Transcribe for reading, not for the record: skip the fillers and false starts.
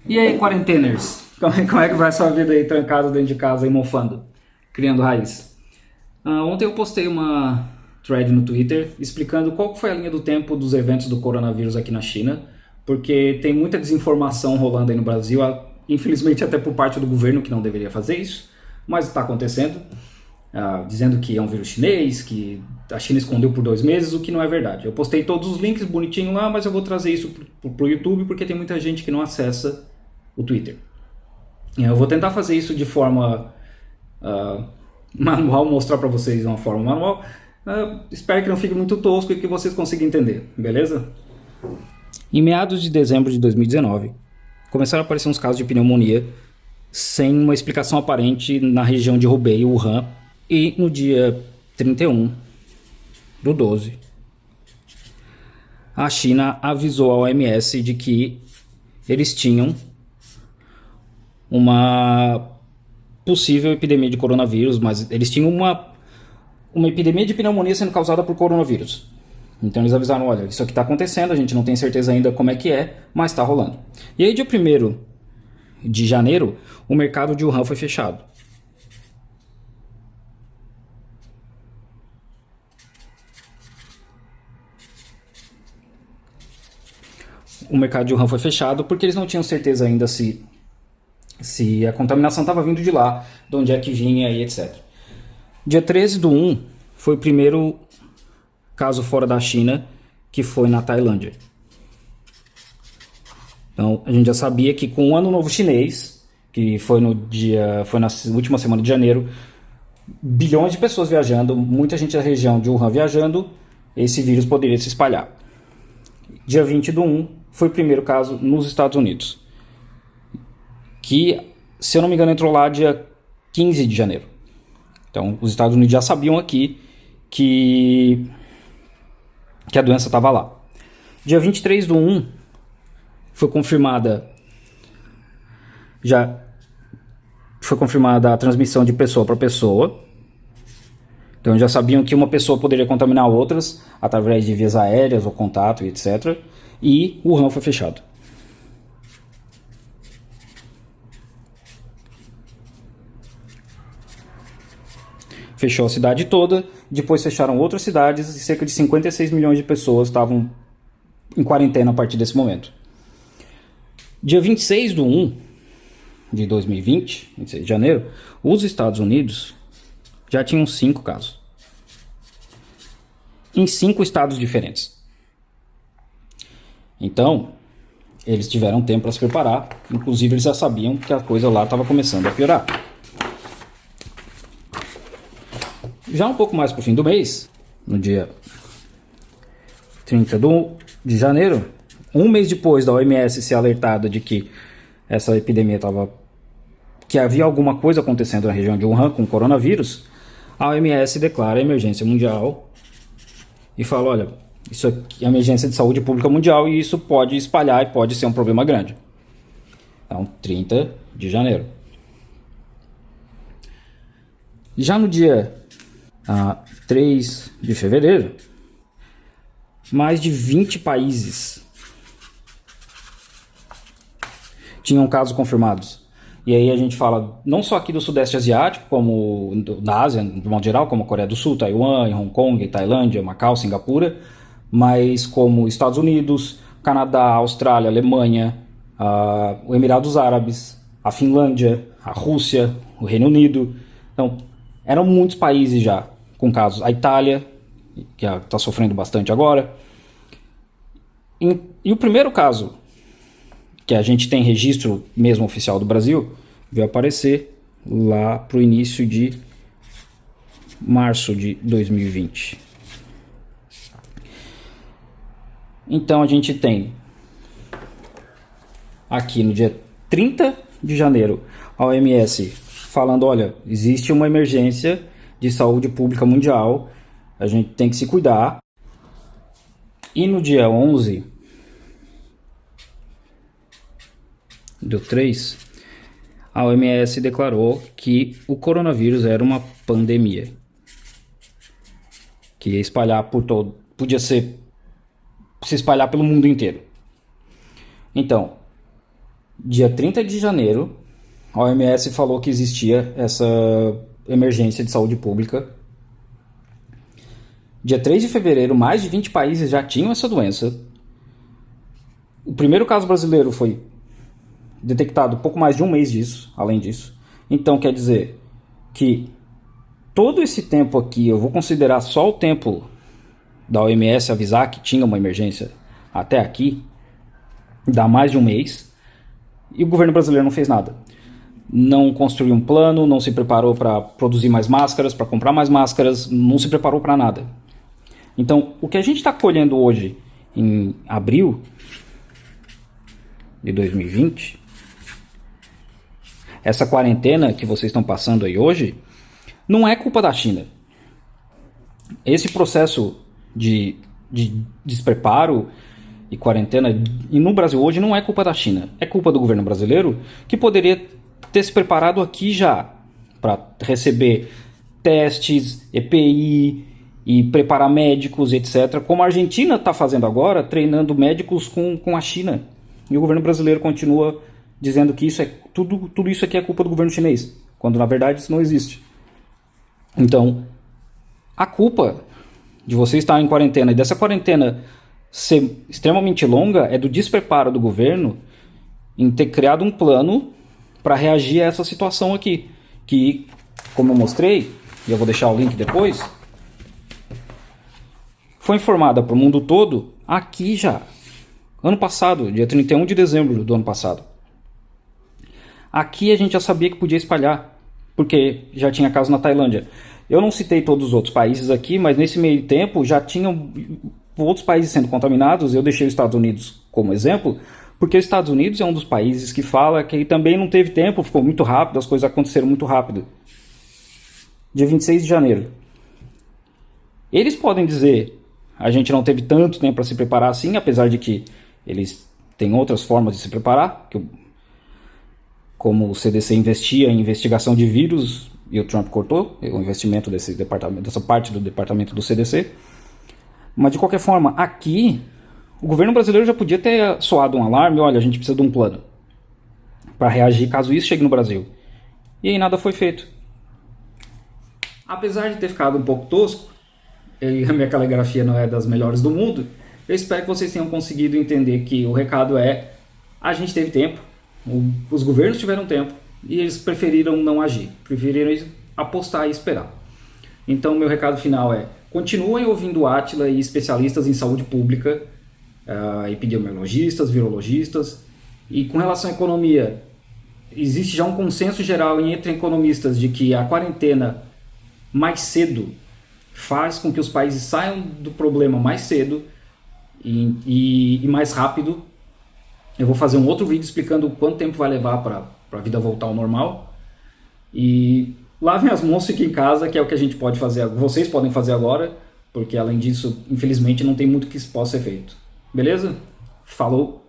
E aí, quarenteners? Como é que vai a sua vida aí trancado dentro de casa e mofando, criando raiz? Ontem eu postei uma thread no Twitter explicando qual foi a linha do tempo dos eventos do coronavírus aqui na China, porque tem muita desinformação rolando aí no Brasil, infelizmente até por parte do governo que não deveria fazer isso, mas está acontecendo, dizendo que é um vírus chinês, que a China escondeu por 2 meses, o que não é verdade. Eu postei todos os links bonitinho lá, mas eu vou trazer isso pro YouTube porque tem muita gente que não acessa o Twitter. Eu vou tentar fazer isso de forma manual, mostrar para vocês de uma forma manual. Espero que não fique muito tosco e que vocês consigam entender, beleza? Em meados de dezembro de 2019, começaram a aparecer uns casos de pneumonia sem uma explicação aparente na região de Hubei e Wuhan. E no dia 31/12, a China avisou a OMS de que eles tinham uma possível epidemia de coronavírus, mas eles tinham uma epidemia de pneumonia sendo causada por coronavírus. Então eles avisaram, olha, isso aqui está acontecendo, a gente não tem certeza ainda como é que é, mas está rolando. E aí, dia 1º de janeiro, o mercado de Wuhan foi fechado. O mercado de Wuhan foi fechado porque eles não tinham certeza ainda se a contaminação estava vindo de lá, de onde é que vinha e etc. Dia 13/1 foi o primeiro caso fora da China, que foi na Tailândia. Então a gente já sabia que com o Ano Novo Chinês, que foi na última semana de janeiro, bilhões de pessoas viajando, muita gente da região de Wuhan viajando, esse vírus poderia se espalhar. Dia 20/1 foi o primeiro caso nos Estados Unidos, que, se eu não me engano, entrou lá dia 15 de janeiro. Então, os Estados Unidos já sabiam aqui que a doença estava lá. Dia 23/1 foi confirmada a transmissão de pessoa para pessoa. Então já sabiam que uma pessoa poderia contaminar outras através de vias aéreas ou contato e etc. E o Wuhan foi fechado. Fechou a cidade toda, depois fecharam outras cidades e cerca de 56 milhões de pessoas estavam em quarentena a partir desse momento. Dia 26/1 de 2020, 26 de janeiro, os Estados Unidos já tinham 5 casos. Em 5 estados diferentes. Então, eles tiveram tempo para se preparar, inclusive eles já sabiam que a coisa lá estava começando a piorar. Já um pouco mais para o fim do mês, no dia 30 de janeiro, um mês depois da OMS ser alertada de que essa epidemia que havia alguma coisa acontecendo na região de Wuhan com o coronavírus, a OMS declara emergência mundial e fala, olha, isso aqui é emergência de saúde pública mundial e isso pode espalhar e pode ser um problema grande. Então, 30 de janeiro. Já no dia 3 de fevereiro, mais de 20 países tinham casos confirmados. E aí a gente fala não só aqui do Sudeste Asiático, como da Ásia, de modo geral, como a Coreia do Sul, Taiwan, Hong Kong, Tailândia, Macau, Singapura, mas como Estados Unidos, Canadá, Austrália, Alemanha, os Emirados Árabes, a Finlândia, a Rússia, o Reino Unido. Então, eram muitos países já com casos. A Itália, que está sofrendo bastante agora. E o primeiro caso que a gente tem registro mesmo oficial do Brasil veio aparecer lá para o início de março de 2020. Então a gente tem aqui no dia 30 de janeiro a OMS falando, olha, existe uma emergência de saúde pública mundial, a gente tem que se cuidar. E no dia 11/3, a OMS declarou que o coronavírus era uma pandemia, que ia espalhar podia se espalhar pelo mundo inteiro. Então, Dia 30 de janeiro, a OMS falou que existia essa emergência de saúde pública. Dia 3 de fevereiro, mais de 20 países já tinham essa doença. O primeiro caso brasileiro foi detectado pouco mais de um mês disso, além disso. Então quer dizer que todo esse tempo aqui, eu vou considerar só o tempo da OMS avisar que tinha uma emergência até aqui, dá mais de um mês, e o governo brasileiro não fez nada. Não construiu um plano, não se preparou para produzir mais máscaras, para comprar mais máscaras, não se preparou para nada. Então, o que a gente está colhendo hoje, em abril de 2020, essa quarentena que vocês estão passando aí hoje, não é culpa da China. Esse processo de despreparo e quarentena e no Brasil hoje não é culpa da China. É culpa do governo brasileiro, que poderia ter se preparado aqui já para receber testes, EPI e preparar médicos, etc. Como a Argentina está fazendo agora, treinando médicos com a China. E o governo brasileiro continua dizendo que isso é tudo isso aqui é culpa do governo chinês, quando na verdade isso não existe. Então, a culpa de você estar em quarentena e dessa quarentena ser extremamente longa é do despreparo do governo em ter criado um plano para reagir a essa situação aqui, que, como eu mostrei, e eu vou deixar o link depois, foi informada para o mundo todo aqui já, ano passado, dia 31 de dezembro do ano passado. Aqui a gente já sabia que podia espalhar, porque já tinha caso na Tailândia. Eu não citei todos os outros países aqui, mas nesse meio tempo já tinham outros países sendo contaminados. Eu deixei os Estados Unidos como exemplo, porque os Estados Unidos é um dos países que fala que também não teve tempo, ficou muito rápido, as coisas aconteceram muito rápido. Dia 26 de janeiro. Eles podem dizer, a gente não teve tanto tempo para se preparar assim, apesar de que eles têm outras formas de se preparar, como o CDC investia em investigação de vírus e o Trump cortou o investimento dessa parte do departamento do CDC. Mas de qualquer forma, aqui o governo brasileiro já podia ter soado um alarme, olha, a gente precisa de um plano para reagir caso isso chegue no Brasil. E aí nada foi feito. Apesar de ter ficado um pouco tosco, e a minha caligrafia não é das melhores do mundo, eu espero que vocês tenham conseguido entender que o recado é: a gente teve tempo, os governos tiveram tempo e eles preferiram não agir, preferiram apostar e esperar. Então meu recado final é: continuem ouvindo o Átila e especialistas em saúde pública, epidemiologistas, virologistas. E com relação à economia, existe já um consenso geral entre economistas de que a quarentena mais cedo faz com que os países saiam do problema mais cedo e mais rápido. Eu vou fazer um outro vídeo explicando quanto tempo vai levar para a vida voltar ao normal. E lavem as mãos, fiquem em casa, que é o que a gente pode fazer, vocês podem fazer agora, porque além disso, infelizmente, não tem muito que possa ser feito. Beleza? Falou!